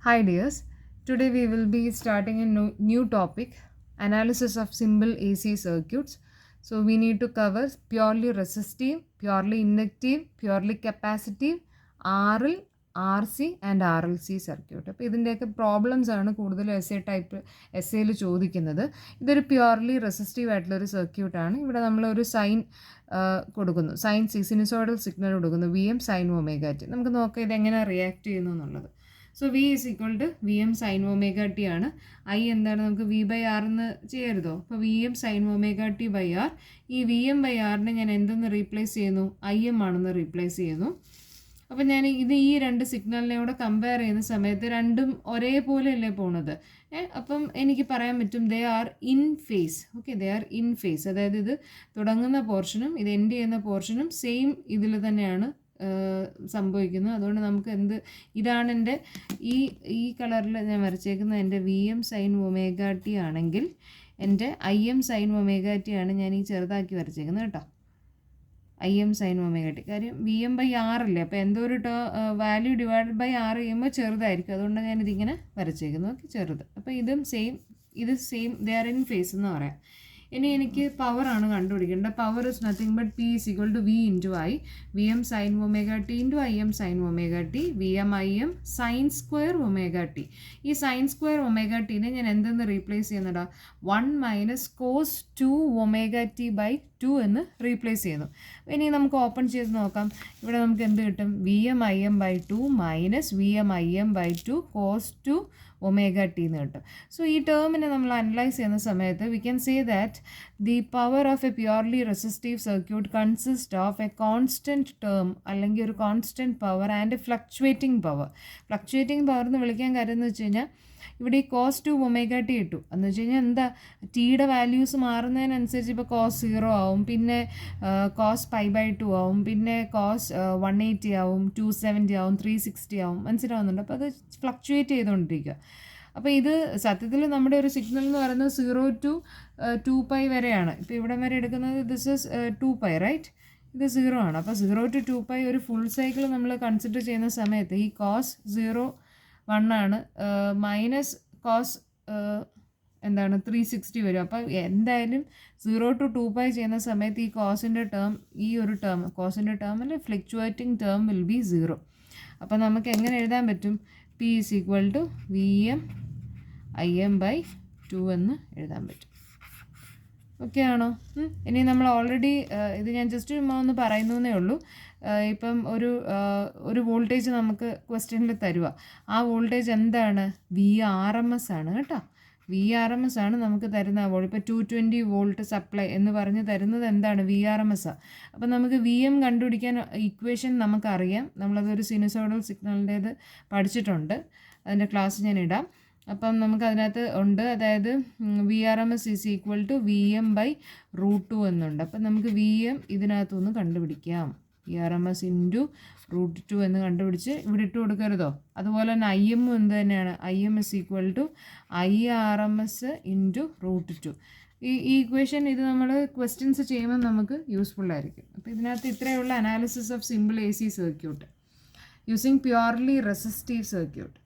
Hi dears, today we will be starting a new topic, analysis of simple AC circuits. So we need to cover purely resistive, purely inductive, purely capacitive, RL, RC and RLC circuit. അപ്പോൾ ഇതിൻ്റെയൊക്കെ problems ആണ് കൂടുതലും എസ്സേയിൽ ചോദിക്കുന്നത്. ഇതൊരു purely resistive ആയിട്ടുള്ളൊരു സർക്യൂട്ടാണ്. ഇവിടെ നമ്മളൊരു സൈൻ കൊടുക്കുന്നു, സിനുസോയിഡൽ സിഗ്നൽ കൊടുക്കുന്നു, VM sin omega t. നമുക്ക് നോക്കാം ഇതെങ്ങനെ റിയാക്ട് ചെയ്യുന്നു എന്നുള്ളത്. So V is equal to VM sin omega t ആണ്. I എന്താണ്, നമുക്ക് V by R എന്ന് ചെയ്യരുതോ? അപ്പോൾ VM sin omega t by R. ഈ VM by Rനെ ഞാൻ എന്തെന്ന് റീപ്ലേസ് ചെയ്യുന്നു? IM ആണെന്ന് റീപ്ലേസ് ചെയ്യുന്നു. അപ്പോൾ ഞാൻ ഈ രണ്ട് സിഗ്നലിനെ കൂടെ കമ്പയർ ചെയ്യുന്ന സമയത്ത് രണ്ടും ഒരേപോലെയല്ലേ പോണത്. അപ്പം എനിക്ക് പറയാൻ പറ്റും they are in phase. Okay, they are in phase. അതായത് ഇത് തുടങ്ങുന്ന പോർഷനും ഇത് എൻഡ് ചെയ്യുന്ന പോർഷനും സെയിം ഇതിൽ തന്നെയാണ് സംഭവിക്കുന്നു. അതുകൊണ്ട് നമുക്ക് ഇതാണ് എൻ്റെ ഈ കളറിൽ ഞാൻ വരച്ചേക്കുന്നത് എൻ്റെ VM sin omega t ആണെങ്കിൽ എൻ്റെ IM sin omega t ആണ് ഞാൻ ഈ ചെറുതാക്കി വരച്ചേക്കുന്നത് കേട്ടോ. IM sin omega t. കാര്യം VM by R അല്ലേ, അപ്പോൾ എന്തോ ഒരു വാല്യൂ ഡിവൈഡഡ് ബൈ R ചെയ്യുമ്പോൾ ചെറുതായിരിക്കും. അതുകൊണ്ട് ഞാനിതിങ്ങനെ വരച്ചേക്കുന്നു. ഓക്കെ, ചെറുത്. അപ്പോൾ ഇത് same they are in phase എന്ന് പറയാം. ഇനി എനിക്ക് പവറാണ് കണ്ടുപിടിക്കേണ്ടത്. Power is nothing but P is equal to V into I, VM sin omega t into IM sin omega t, VM IM sin square omega t. ഈ sin square omega tനെ ഞാൻ എന്തെന്ന് replace ചെയ്യുന്നുണ്ടോ? 1 minus cos 2 omega t by 2 എന്ന് replace ചെയ്യുന്നു. ഇനി നമുക്ക് open ചെയ്ത് നോക്കാം. ഇവിടെ നമുക്ക് എന്ത് കിട്ടും? VM IM by 2 minus VM IM by 2 cos 2 omega t എന്ന് കിട്ടും. സോ ഈ ടേമിനെ നമ്മൾ അനലൈസ് ചെയ്യുന്ന സമയത്ത് we can say that the power of A purely resistive circuit consist of A constant term അല്ലെങ്കിൽ ഒരു constant power and A fluctuating power. Fluctuating power എന്ന് വിളിക്കാൻ കാര്യം എന്ന് വെച്ച് കഴിഞ്ഞാൽ ഇവിടെ ഈ cos 2 omega t ഇട്ടു എന്ന് വെച്ച് കഴിഞ്ഞാൽ എന്താ, ടിയുടെ വാല്യൂസ് മാറുന്നതിനനുസരിച്ച് ഇപ്പോൾ cos 0 ആവും, പിന്നെ cos pi by 2 ആവും, പിന്നെ cos 180 ആവും, 270 ആവും, 360 ആവും. മനസ്സിലാവുന്നുണ്ട്? അപ്പോൾ അത് ഫ്ലക്ച്വേറ്റ് ചെയ്തുകൊണ്ടിരിക്കുക. അപ്പോൾ ഇത് സത്യത്തിൽ നമ്മുടെ ഒരു സിഗ്നൽ എന്ന് പറയുന്നത് 0 to 2π വരെയാണ്. ഇപ്പോൾ ഇവിടെ വരെ എടുക്കുന്നത് ദിസ് ഇസ് 2π, റൈറ്റ്? ഇത് 0 ആണ്. അപ്പോൾ 0 to 2π ഒരു ഫുൾ സൈക്കിൾ നമ്മൾ കൺസിഡർ ചെയ്യുന്ന സമയത്ത് ഈ cos 0 1 ആണ്, മൈനസ് കോസ് 360 വരും. അപ്പോൾ എന്തായാലും 0 to 2π ചെയ്യുന്ന സമയത്ത് ഈ കോസിൻ്റെ ടേം, കോസിൻ്റെ ടേം അല്ലെ ഫ്ലക്ച്വേറ്റിംഗ് ടേം വിൽ ബി 0. അപ്പോൾ നമുക്ക് എങ്ങനെ എഴുതാൻ പറ്റും? P is equal to VM IM by 2 എന്ന് എഴുതാൻ പറ്റും. ഓക്കെ ആണോ? ഇനി നമ്മൾ ഓൾറെഡി ഇത് ഞാൻ ജസ്റ്റ് ഒന്ന് പറയുന്നേ ഉള്ളൂ. ഇപ്പം ഒരു വോൾട്ടേജ് നമുക്ക് ക്വസ്റ്റ്യനിൽ തരുക. ആ വോൾട്ടേജ് എന്താണ്? VRMS ആണ് കേട്ടോ. VRMS ആണ് നമുക്ക് തരുന്ന ഇപ്പോൾ 220 വോൾട്ട് സപ്ലൈ എന്ന് പറഞ്ഞ് തരുന്നത് എന്താണ്? VRMS ആണ്. അപ്പം നമുക്ക് VM കണ്ടുപിടിക്കാൻ ഇക്വേഷൻ നമുക്കറിയാം. നമ്മളതൊരു സിനുസോയിഡൽ സിഗ്നലിൻ്റേത് പഠിച്ചിട്ടുണ്ട്. അതിൻ്റെ ക്ലാസ് ഞാൻ ഇടാം. അപ്പം നമുക്ക് അതിനകത്ത് ഉണ്ട്, അതായത് VRMS is equal to VM by √2 എന്നുണ്ട്. അപ്പം നമുക്ക് VM ഇതിനകത്തുനിന്ന് കണ്ടുപിടിക്കാം. VRMS ഇൻറ്റു √2 എന്ന് കണ്ടുപിടിച്ച് ഇവിടെ ഇട്ട് കൊടുക്കരുതോ. അതുപോലെ തന്നെ IM എന്ത് തന്നെയാണ്? IM is equal to IRMS into √2. ഈ ഇക്വേഷൻ ഇത് നമ്മൾ ക്വസ്റ്റ്യൻസ് ചെയ്യുമ്പോൾ നമുക്ക് യൂസ്ഫുൾ ആയിരിക്കും. അപ്പോൾ ഇതിനകത്ത് ഇത്രയുള്ള analysis of simple AC circuit using purely resistive circuit.